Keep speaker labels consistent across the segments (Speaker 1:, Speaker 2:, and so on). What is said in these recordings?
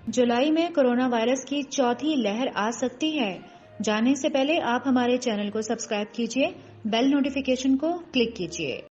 Speaker 1: जुलाई में corona virus की चौथी लहर आ सकती है। जानने से पहले आप हमारे चैनल को सब्सक्राइब कीजिए, बेल नोटिफिकेशन को क्लिक कीजिए।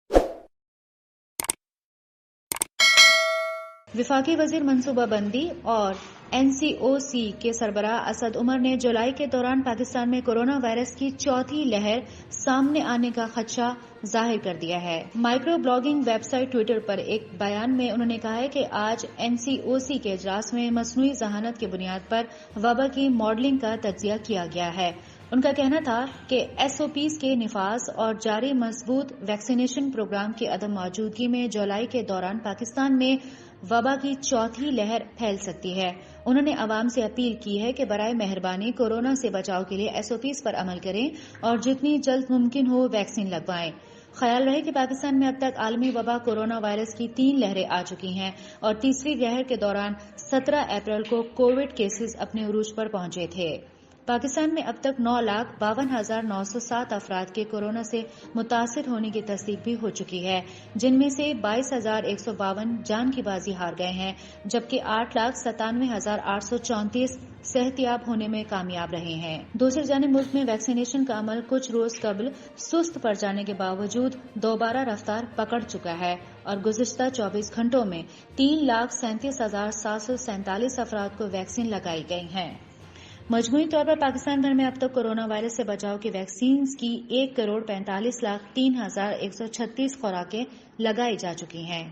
Speaker 1: वफाकी वजीर मनसूबाबंदी और NCOC के सरबराह असद उमर ने जुलाई के दौरान पाकिस्तान में कोरोना वायरस की चौथी लहर सामने आने का खदशा जाहिर कर दिया है। माइक्रो ब्लॉगिंग वेबसाइट ट्विटर पर एक बयान में उन्होंने कहा है कि आज NCOC के इजलास में मसनूई जहानत की बुनियाद पर वबा की मॉडलिंग का तज्जिया किया गया है। उनका कहना था कि SOPs के निफाज और जारी मजबूत वैक्सीनेशन प्रोग्राम की अदम मौजूदगी में जुलाई के दौरान पाकिस्तान में वबा की चौथी लहर फैल सकती है। उन्होंने अवाम से अपील की है कि बराए मेहरबानी कोरोना से बचाव के लिए SOPs पर अमल करें और जितनी जल्द मुमकिन हो वैक्सीन लगवाएं। ख्याल रहे कि पाकिस्तान में अब तक आलमी वबा कोरोना वायरस की 3 लहरें आ चुकी हैं और तीसरी लहर के दौरान 17 अप्रैल को कोविड केसेस अपने उरूज पर पहुंचे थे। पाकिस्तान में अब तक 9,52,907 अफराद के कोरोना से मुतासिर होने की तस्दीक भी हो चुकी है, जिनमें से 22,152 जान की बाजी हार गए हैं, जबकि 8,97,834 सेहतियाब होने में कामयाब रहे हैं। दूसरी जानिब मुल्क में वैक्सीनेशन का अमल कुछ रोज कबल सुस्त पड़ जाने के बावजूद दोबारा रफ्तार पकड़ चुका है और गुज़िश्ता 24 घंटों में 3,37,747 अफराद को वैक्सीन लगाई गई है। मजमूई तौर पर पाकिस्तान भर में अब तक कोरोना वायरस से बचाव की वैक्सीन की 1,45,03,136 खुराकें लगाई जा चुकी हैं।